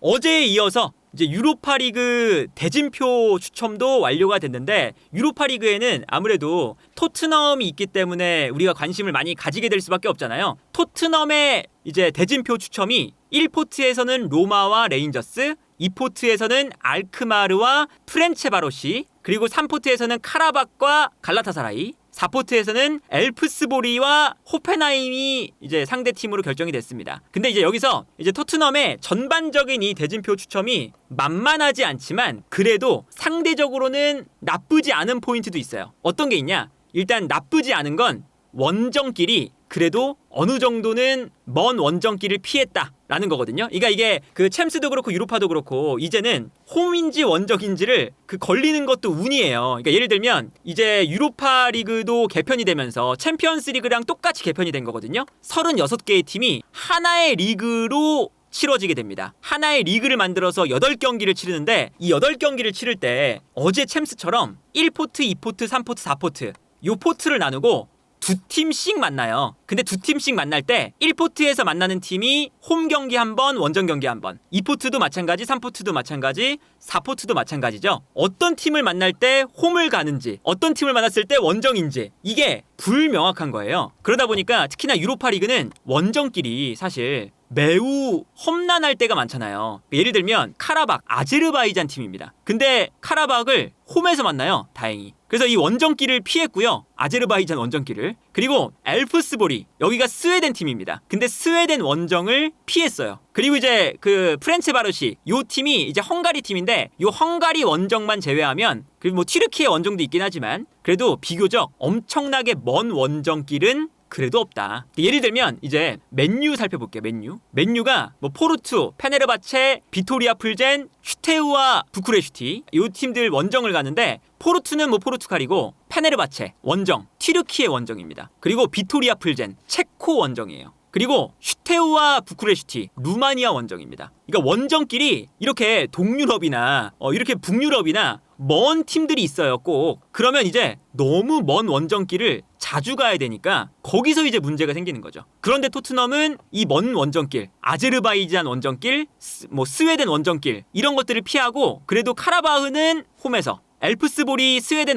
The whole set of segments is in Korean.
어제에 이어서 이제 유로파리그 대진표 추첨도 완료가 됐는데, 유로파리그에는 아무래도 토트넘이 있기 때문에 우리가 관심을 많이 가지게 될 수밖에 없잖아요. 토트넘의 이제 대진표 추첨이 1포트에서는 로마와 레인저스, 2포트에서는 알크마르와 프렌체바로시, 그리고 3포트에서는 카라박과 갈라타사라이, 4포트에서는 엘프스보리와 호펜하임이 이제 상대 팀으로 결정이 됐습니다. 근데 이제 여기서 이제 토트넘의 전반적인 이 대진표 추첨이 만만하지 않지만 그래도 상대적으로는 나쁘지 않은 포인트도 있어요. 어떤 게 있냐? 일단 나쁘지 않은 건 원정끼리 그래도 어느 정도는 먼 원정길을 피했다라는 거거든요. 그러니까 이게 그 챔스도 그렇고 유로파도 그렇고 이제는 홈인지 원정인지를 그 걸리는 것도 운이에요. 그러니까 예를 들면 이제 유로파 리그도 개편이 되면서 챔피언스 리그랑 똑같이 개편이 된 거거든요. 36개의 팀이 하나의 리그로 치러지게 됩니다. 하나의 리그를 만들어서 8경기를 치르는데, 이 8경기를 치를 때 어제 챔스처럼 1포트, 2포트, 3포트, 4포트 요 포트를 나누고 두 팀씩 만나요. 근데 두 팀씩 만날 때 1포트에서 만나는 팀이 홈 경기 한 번, 원정 경기 한 번. 2포트도 마찬가지, 3포트도 마찬가지, 4포트도 마찬가지죠. 어떤 팀을 만날 때 홈을 가는지, 어떤 팀을 만났을 때 원정인지, 이게 불명확한 거예요. 그러다 보니까 특히나 유로파 리그는 원정끼리 사실 매우 험난할 때가 많잖아요. 예를 들면 카라박, 아제르바이잔 팀입니다. 근데 카라박을 홈에서 만나요. 다행히. 그래서 이 원정길을 피했고요. 아제르바이잔 원정길을. 그리고 엘프스보리, 여기가 스웨덴 팀입니다. 근데 스웨덴 원정을 피했어요. 그리고 이제 그 프렌체바르시, 요 팀이 이제 헝가리 팀인데 요 헝가리 원정만 제외하면, 그리고 뭐 튀르키예 원정도 있긴 하지만 그래도 비교적 엄청나게 먼 원정길은 그래도 없다. 예를 들면 이제 맨유 살펴볼게요. 맨유가 뭐 포르투, 페네르바체, 비토리아 풀젠, 슈테우와 부쿠레슈티 이 팀들 원정을 가는데, 포르투는 뭐 포르투갈이고 페네르바체 원정, 튀르키예 원정입니다. 그리고 비토리아 풀젠 체코 원정이에요. 그리고 슈테우와 부쿠레슈티 루마니아 원정입니다. 그러니까 원정끼리 이렇게 동유럽이나 이렇게 북유럽이나 먼 팀들이 있어요. 꼭. 그러면 이제 너무 먼 원정길을 자주 가야 되니까 거기서 이제 문제가 생기는 거죠. 그런데 토트넘은 이 먼 원정길, 아제르바이잔 원정길, 뭐 스웨덴 원정길 이런 것들을 피하고 그래도 카라바흐는 홈에서, 엘프스보리 스웨덴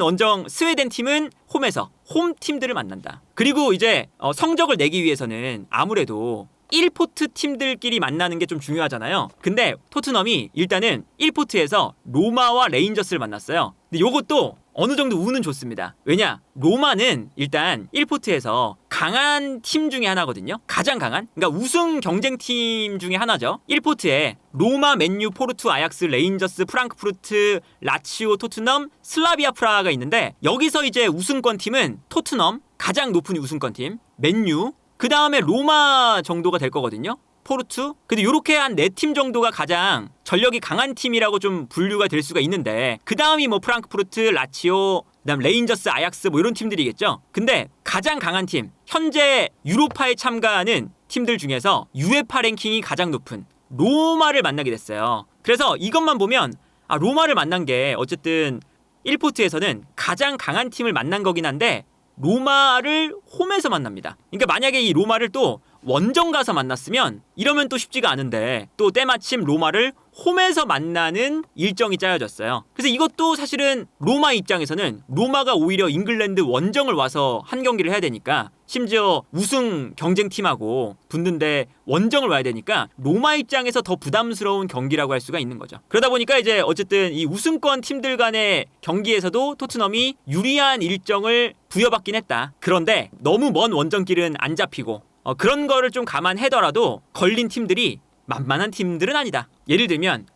팀은 홈에서 홈 팀들을 만난다. 그리고 이제 성적을 내기 위해서는 아무래도 1포트 팀들끼리 만나는 게 좀 중요하잖아요. 근데 토트넘이 일단은 1포트에서 로마와 레인저스를 만났어요. 근데 요것도 어느 정도 운은 좋습니다. 왜냐? 로마는 일단 1포트에서 강한 팀 중에 하나거든요. 가장 강한? 그러니까 우승 경쟁팀 중에 하나죠. 1포트에 로마, 맨유, 포르투, 아약스, 레인저스, 프랑크푸르트, 라치오, 토트넘, 슬라비아 프라하가 있는데, 여기서 이제 우승권 팀은 토트넘, 가장 높은 우승권 팀, 맨유, 그 다음에 로마 정도가 될 거거든요. 포르투. 근데 요렇게 한 4팀 정도가 가장 전력이 강한 팀이라고 좀 분류가 될 수가 있는데, 그 다음이 뭐 프랑크푸르트, 라치오, 그다음 레인저스, 아약스 뭐 이런 팀들이겠죠. 근데 가장 강한 팀, 현재 유로파에 참가하는 팀들 중에서 UEFA 랭킹이 가장 높은 로마를 만나게 됐어요. 그래서 이것만 보면 로마를 만난 게 어쨌든 1포트에서는 가장 강한 팀을 만난 거긴 한데 로마를 홈에서 만납니다. 그러니까 만약에 이 로마를 또 원정 가서 만났으면 이러면 또 쉽지가 않은데, 또 때마침 로마를 홈에서 만나는 일정이 짜여졌어요. 그래서 이것도 사실은 로마 입장에서는 로마가 오히려 잉글랜드 원정을 와서 한 경기를 해야 되니까, 심지어 우승 경쟁팀하고 붙는데 원정을 와야 되니까 로마 입장에서 더 부담스러운 경기라고 할 수가 있는 거죠. 그러다 보니까 이제 어쨌든 이 우승권 팀들 간의 경기에서도 토트넘이 유리한 일정을 부여받긴 했다. 그런데 너무 먼 원정길은 안 잡히고 그런 거를 좀 감안하더라도 걸린 팀들이 만만한 팀들은 아니다. 예를 들면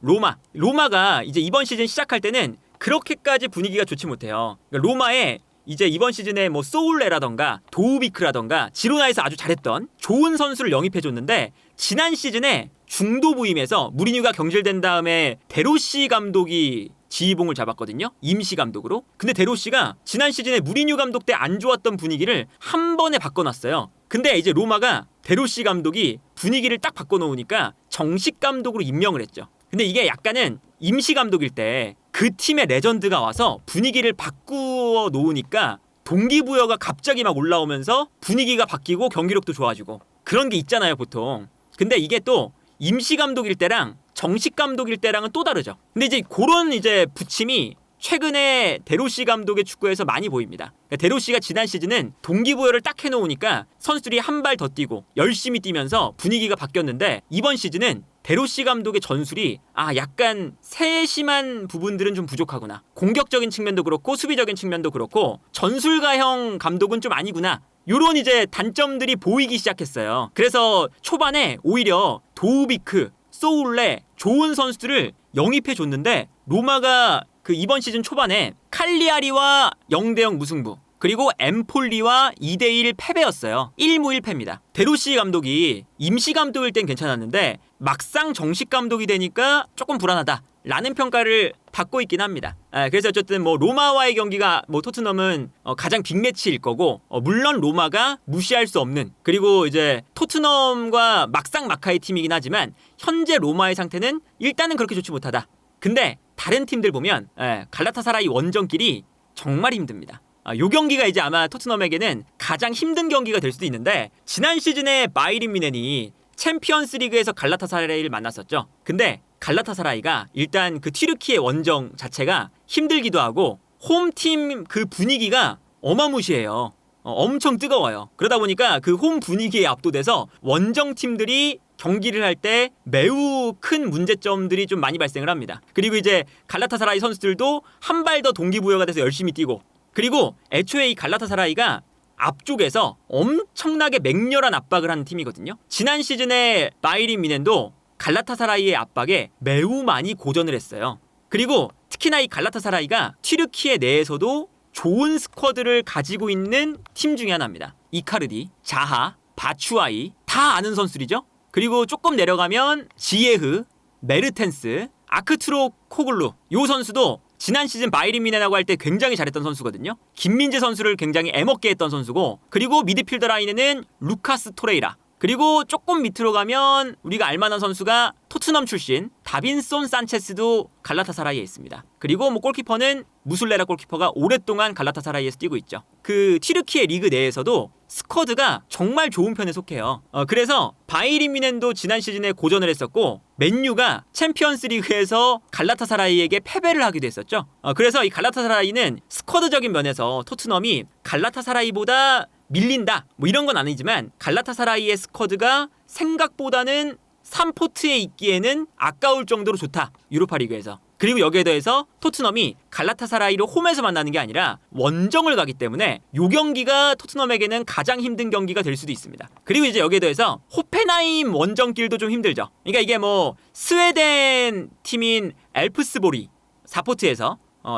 로마가 이제 이번 시즌 시작할 때는 그렇게까지 분위기가 좋지 못해요. 그러니까 로마에 이제 이번 시즌에 뭐 소울레라던가 도우비크라던가 지로나에서 아주 잘했던 좋은 선수를 영입해줬는데, 지난 시즌에 중도 부임해서 무리뉴가 경질된 다음에 데로시 감독이 지휘봉을 잡았거든요. 임시 감독으로. 근데 데로시가 지난 시즌에 무리뉴 감독 때 안 좋았던 분위기를 한 번에 바꿔놨어요. 근데 이제 로마가 데로시 감독이 분위기를 딱 바꿔놓으니까 정식 감독으로 임명을 했죠. 근데 이게 약간은 임시 감독일 때 그 팀의 레전드가 와서 분위기를 바꾸어 놓으니까 동기부여가 갑자기 막 올라오면서 분위기가 바뀌고 경기력도 좋아지고 그런 게 있잖아요, 보통. 근데 이게 또 임시 감독일 때랑 정식 감독일 때랑은 또 다르죠. 근데 이제 그런 이제 부침이 최근에 데로시 감독의 축구에서 많이 보입니다. 그러니까 데로시가 지난 시즌은 동기부여를 딱 해놓으니까 선수들이 한 발 더 뛰고 열심히 뛰면서 분위기가 바뀌었는데 이번 시즌은 데로시 감독의 전술이 약간 세심한 부분들은 좀 부족하구나. 공격적인 측면도 그렇고 수비적인 측면도 그렇고 전술가형 감독은 좀 아니구나. 요런 이제 단점들이 보이기 시작했어요. 그래서 초반에 오히려 도우비크, 소울레 좋은 선수들을 영입해 줬는데 로마가 그 이번 시즌 초반에 칼리아리와 0대0 무승부 그리고 엠폴리와 2대1 패배였어요. 1무 1패입니다. 데로시 감독이 임시 감독일 땐 괜찮았는데 막상 정식 감독이 되니까 조금 불안하다 라는 평가를 받고 있긴 합니다. 그래서 어쨌든 뭐 로마와의 경기가 뭐 토트넘은 가장 빅매치일 거고 물론 로마가 무시할 수 없는 그리고 이제 토트넘과 막상 막하의 팀이긴 하지만 현재 로마의 상태는 일단은 그렇게 좋지 못하다. 근데 다른 팀들 보면 갈라타사라이 원정길이 정말 힘듭니다. 요 경기가 이제 아마 토트넘에게는 가장 힘든 경기가 될 수도 있는데 지난 시즌에 바이에른 뮌헨이 챔피언스 리그에서 갈라타사라이를 만났었죠. 근데 갈라타사라이가 일단 그 튀르키예 원정 자체가 힘들기도 하고 홈팀 그 분위기가 어마무시해요. 엄청 뜨거워요. 그러다 보니까 그 홈 분위기에 압도돼서 원정 팀들이 경기를 할 때 매우 큰 문제점들이 좀 많이 발생을 합니다. 그리고 이제 갈라타사라이 선수들도 한 발 더 동기부여가 돼서 열심히 뛰고 그리고 애초에 이 갈라타사라이가 앞쪽에서 엄청나게 맹렬한 압박을 하는 팀이거든요. 지난 시즌에 바이에른 뮌헨도 갈라타사라이의 압박에 매우 많이 고전을 했어요. 그리고 특히나 이 갈라타사라이가 튀르키예 내에서도 좋은 스쿼드를 가지고 있는 팀 중에 하나입니다. 이카르디, 자하, 바추아이 다 아는 선수들이죠. 그리고 조금 내려가면 지예흐, 메르텐스, 아크투로 코글루 요 선수도 지난 시즌 바이에른 뮌헨하고 할 때 굉장히 잘했던 선수거든요. 김민재 선수를 굉장히 애먹게 했던 선수고 그리고 미드필더 라인에는 루카스 토레이라 그리고 조금 밑으로 가면 우리가 알만한 선수가 토트넘 출신 다빈손 산체스도 갈라타사라이에 있습니다. 그리고 뭐 골키퍼는 무술레라 골키퍼가 오랫동안 갈라타사라이에서 뛰고 있죠. 그 튀르키예 리그 내에서도 스쿼드가 정말 좋은 편에 속해요. 그래서 바이에른 뮌헨도 지난 시즌에 고전을 했었고 맨유가 챔피언스 리그에서 갈라타사라이에게 패배를 하기도 했었죠. 그래서 이 갈라타사라이는 스쿼드적인 면에서 토트넘이 갈라타사라이보다 밀린다 뭐 이런 건 아니지만 갈라타사라이의 스쿼드가 생각보다는 3포트에 있기에는 아까울 정도로 좋다. 유로파리그에서. 그리고 여기에 더해서 토트넘이 갈라타사라이로 홈에서 만나는 게 아니라 원정을 가기 때문에 이 경기가 토트넘에게는 가장 힘든 경기가 될 수도 있습니다. 그리고 이제 여기에 더해서 호펜하임 원정길도 좀 힘들죠. 그러니까 이게 뭐 스웨덴 팀인 엘프스보리 4포트에서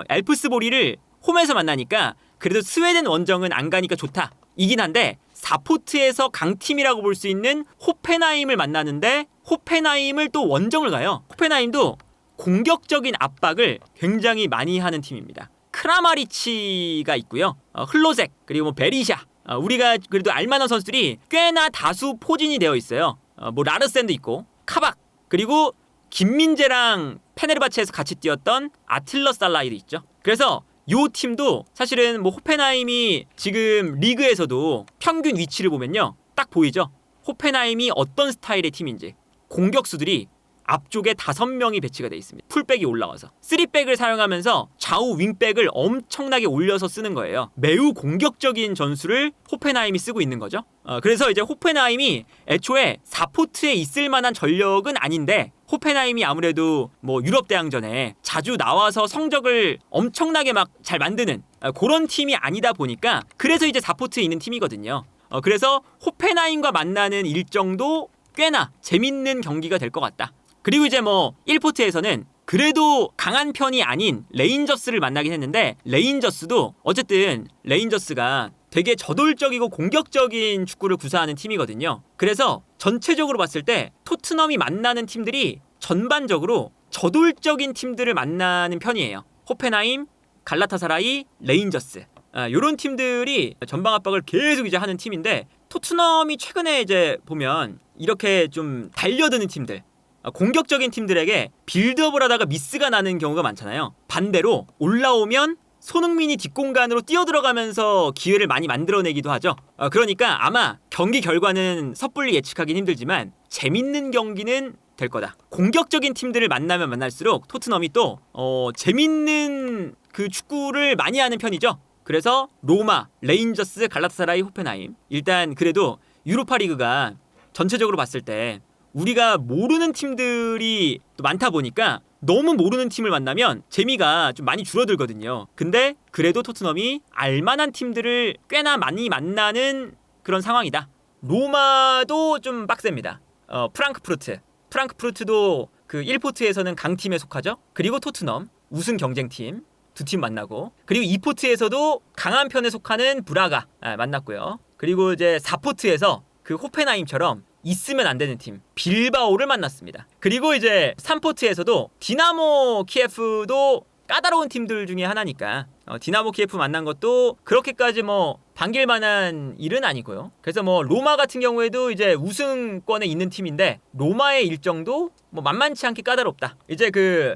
엘프스보리를 홈에서 만나니까 그래도 스웨덴 원정은 안 가니까 좋다. 이긴 한데 4포트에서 강팀이라고 볼 수 있는 호펜하임을 만나는데 호펜하임을 또 원정을 가요. 호펜하임도 공격적인 압박을 굉장히 많이 하는 팀입니다. 크라마리치가 있고요. 흘로잭 그리고 뭐 베리샤 우리가 그래도 알만한 선수들이 꽤나 다수 포진이 되어 있어요. 뭐 라르센도 있고 카박 그리고 김민재랑 페네르바체에서 같이 뛰었던 아틸러 살라이도 있죠. 그래서 요 팀도 사실은 뭐 호펜하임이 지금 리그에서도 평균 위치를 보면요 딱 보이죠. 호펜하임이 어떤 스타일의 팀인지 공격수들이 앞쪽에 5명이 배치가 되어 있습니다. 풀백이 올라와서 3백을 사용하면서 좌우 윙백을 엄청나게 올려서 쓰는 거예요. 매우 공격적인 전술을 호펜하임이 쓰고 있는 거죠. 그래서 이제 호펜하임이 애초에 4포트에 있을 만한 전력은 아닌데 호펜하임이 아무래도 뭐 유럽 대항전에 자주 나와서 성적을 엄청나게 막 잘 만드는 그런 팀이 아니다 보니까 그래서 이제 4포트에 있는 팀이거든요. 그래서 호펜하임과 만나는 일정도 꽤나 재밌는 경기가 될 것 같다. 그리고 이제 뭐 1포트에서는 그래도 강한 편이 아닌 레인저스를 만나긴 했는데 레인저스도 어쨌든 레인저스가 되게 저돌적이고 공격적인 축구를 구사하는 팀이거든요. 그래서 전체적으로 봤을 때 토트넘이 만나는 팀들이 전반적으로 저돌적인 팀들을 만나는 편이에요. 호펜하임, 갈라타사라이, 레인저스 이런 팀들이 전방 압박을 계속 이제 하는 팀인데 토트넘이 최근에 이제 보면 이렇게 좀 달려드는 팀들 공격적인 팀들에게 빌드업을 하다가 미스가 나는 경우가 많잖아요. 반대로 올라오면 손흥민이 뒷공간으로 뛰어들어가면서 기회를 많이 만들어내기도 하죠. 그러니까 아마 경기 결과는 섣불리 예측하긴 힘들지만 재밌는 경기는 될 거다. 공격적인 팀들을 만나면 만날수록 토트넘이 또 재밌는 그 축구를 많이 하는 편이죠. 그래서 로마, 레인저스, 갈라타사라이, 호펜하임. 일단 그래도 유로파리그가 전체적으로 봤을 때 우리가 모르는 팀들이 또 많다 보니까 너무 모르는 팀을 만나면 재미가 좀 많이 줄어들거든요. 근데 그래도 토트넘이 알만한 팀들을 꽤나 많이 만나는 그런 상황이다. 로마도 좀 빡셉니다. 프랑크푸르트도 그 1포트에서는 강팀에 속하죠. 그리고 토트넘 우승 경쟁팀 두 팀 만나고, 그리고 2포트에서도 강한 편에 속하는 브라가 만났고요. 그리고 이제 4포트에서 그 호펜하임처럼 있으면 안 되는 팀 빌바오를 만났습니다. 그리고 이제 3포트에서도 디나모 키예프도 까다로운 팀들 중에 하나니까 디나모 키예프 만난 것도 그렇게까지 뭐 반길 만한 일은 아니고요. 그래서 뭐 로마 같은 경우에도 이제 우승권에 있는 팀인데 로마의 일정도 뭐 만만치 않게 까다롭다. 이제 그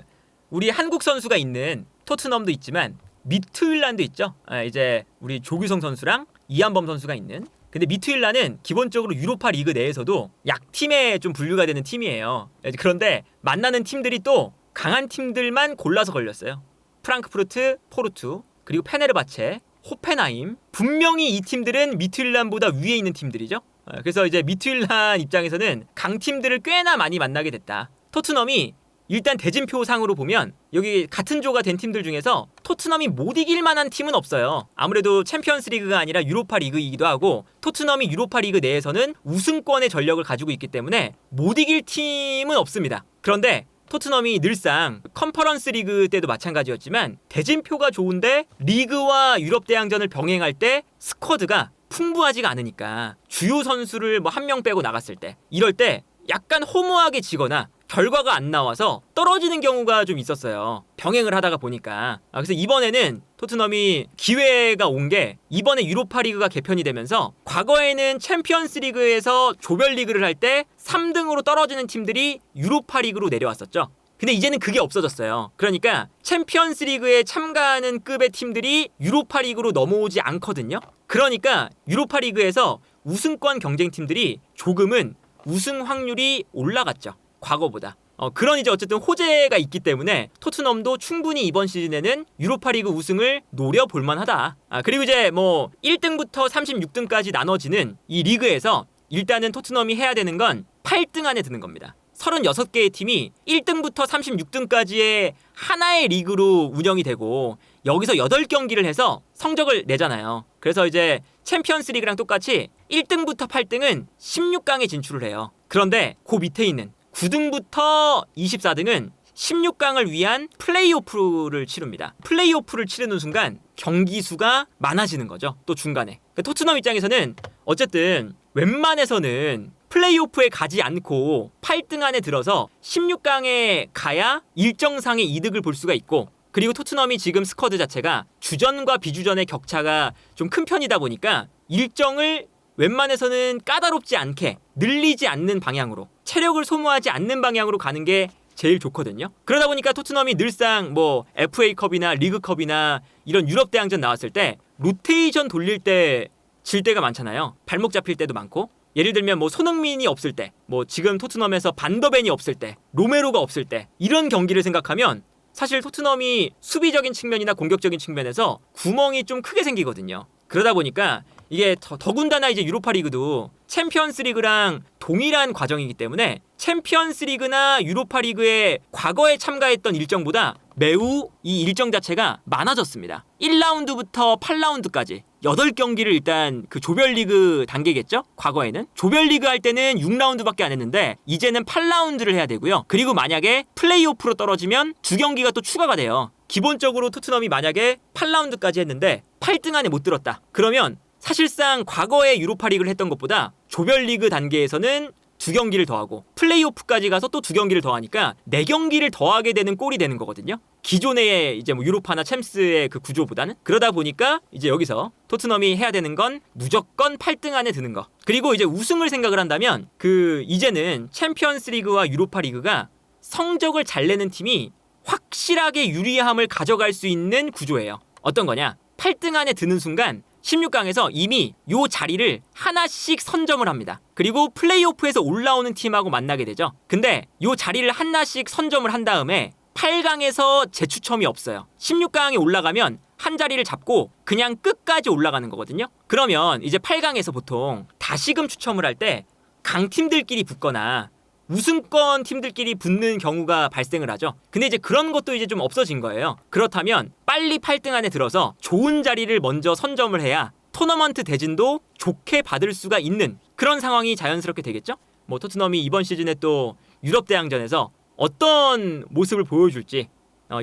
우리 한국 선수가 있는 토트넘도 있지만 미트윌란도 있죠. 이제 우리 조규성 선수랑 이한범 선수가 있는. 근데 미트윌란은 기본적으로 유로파 리그 내에서도 약팀에 좀 분류가 되는 팀이에요. 그런데 만나는 팀들이 또 강한 팀들만 골라서 걸렸어요. 프랑크푸르트, 포르투, 그리고 페네르바체, 호펜하임. 분명히 이 팀들은 미트윌란보다 위에 있는 팀들이죠. 그래서 이제 미트윌란 입장에서는 강팀들을 꽤나 많이 만나게 됐다. 토트넘이 일단 대진표 상으로 보면 여기 같은 조가 된 팀들 중에서 토트넘이 못 이길 만한 팀은 없어요. 아무래도 챔피언스 리그가 아니라 유로파 리그이기도 하고 토트넘이 유로파 리그 내에서는 우승권의 전력을 가지고 있기 때문에 못 이길 팀은 없습니다. 그런데 토트넘이 늘상 컨퍼런스 리그 때도 마찬가지였지만 대진표가 좋은데 리그와 유럽 대항전을 병행할 때 스쿼드가 풍부하지가 않으니까 주요 선수를 뭐 한 명 빼고 나갔을 때 이럴 때 약간 허무하게 지거나 결과가 안 나와서 떨어지는 경우가 좀 있었어요. 병행을 하다가 보니까. 그래서 이번에는 토트넘이 기회가 온 게 이번에 유로파 리그가 개편이 되면서 과거에는 챔피언스 리그에서 조별리그를 할 때 3등으로 떨어지는 팀들이 유로파 리그로 내려왔었죠. 근데 이제는 그게 없어졌어요. 그러니까 챔피언스 리그에 참가하는 급의 팀들이 유로파 리그로 넘어오지 않거든요. 그러니까 유로파 리그에서 우승권 경쟁팀들이 조금은 우승 확률이 올라갔죠. 과거보다. 그런 이제 어쨌든 호재가 있기 때문에 토트넘도 충분히 이번 시즌에는 유로파리그 우승을 노려볼 만하다. 그리고 이제 뭐 1등부터 36등까지 나눠지는 이 리그에서 일단은 토트넘이 해야 되는 건 8등 안에 드는 겁니다. 36개의 팀이 1등부터 36등까지의 하나의 리그로 운영이 되고 여기서 8경기를 해서 성적을 내잖아요. 그래서 이제 챔피언스 리그랑 똑같이 1등부터 8등은 16강에 진출을 해요. 그런데 그 밑에 있는 9등부터 24등은 16강을 위한 플레이오프를 치릅니다. 플레이오프를 치르는 순간 경기 수가 많아지는 거죠. 또 중간에. 토트넘 입장에서는 어쨌든 웬만해서는 플레이오프에 가지 않고 8등 안에 들어서 16강에 가야 일정상의 이득을 볼 수가 있고, 그리고 토트넘이 지금 스쿼드 자체가 주전과 비주전의 격차가 좀 큰 편이다 보니까 일정을 웬만해서는 까다롭지 않게 늘리지 않는 방향으로, 체력을 소모하지 않는 방향으로 가는 게 제일 좋거든요. 그러다 보니까 토트넘이 늘상 뭐 FA컵이나 리그컵이나 이런 유럽 대항전 나왔을 때 로테이션 돌릴 때 질 때가 많잖아요. 발목 잡힐 때도 많고. 예를 들면 뭐 손흥민이 없을 때, 뭐 지금 토트넘에서 반더벤이 없을 때, 로메로가 없을 때, 이런 경기를 생각하면 사실 토트넘이 수비적인 측면이나 공격적인 측면에서 구멍이 좀 크게 생기거든요. 그러다 보니까 이게 더군다나 이제 유로파 리그도 챔피언스 리그랑 동일한 과정이기 때문에 챔피언스 리그나 유로파 리그에 과거에 참가했던 일정보다 매우 이 일정 자체가 많아졌습니다. 1라운드부터 8라운드까지 8경기를 일단 그 조별리그 단계겠죠? 과거에는 조별리그 할 때는 6라운드밖에 안 했는데 이제는 8라운드를 해야 되고요. 그리고 만약에 플레이오프로 떨어지면 2경기가 또 추가가 돼요. 기본적으로 토트넘이 만약에 8라운드까지 했는데 8등 안에 못 들었다. 그러면 사실상 과거에 유로파 리그를 했던 것보다 조별리그 단계에서는 2경기를 더하고 플레이오프까지 가서 또 2경기를 더하니까 4경기를 더하게 되는 꼴이 되는 거거든요. 기존의 이제 뭐 유로파나 챔스의 그 구조보다는. 그러다 보니까 이제 여기서 토트넘이 해야 되는 건 무조건 8등 안에 드는 거. 그리고 이제 우승을 생각을 한다면 그 이제는 챔피언스 리그와 유로파 리그가 성적을 잘 내는 팀이 확실하게 유리함을 가져갈 수 있는 구조예요. 어떤 거냐? 8등 안에 드는 순간 16강에서 이미 요 자리를 하나씩 선점을 합니다. 그리고 플레이오프에서 올라오는 팀하고 만나게 되죠. 근데 요 자리를 하나씩 선점을 한 다음에 8강에서 재추첨이 없어요. 16강에 올라가면 한 자리를 잡고 그냥 끝까지 올라가는 거거든요. 그러면 이제 8강에서 보통 다시금 추첨을 할 때 강팀들끼리 붙거나 우승권 팀들끼리 붙는 경우가 발생을 하죠. 근데 이제 그런 것도 이제 좀 없어진 거예요. 그렇다면 빨리 8등 안에 들어서 좋은 자리를 먼저 선점을 해야 토너먼트 대진도 좋게 받을 수가 있는 그런 상황이 자연스럽게 되겠죠. 뭐 토트넘이 이번 시즌에 또 유럽 대항전에서 어떤 모습을 보여줄지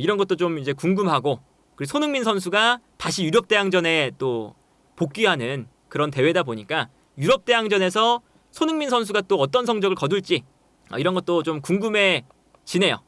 이런 것도 좀 이제 궁금하고, 그리고 손흥민 선수가 다시 유럽 대항전에 또 복귀하는 그런 대회다 보니까 유럽 대항전에서 손흥민 선수가 또 어떤 성적을 거둘지 이런 것도 좀 궁금해지네요.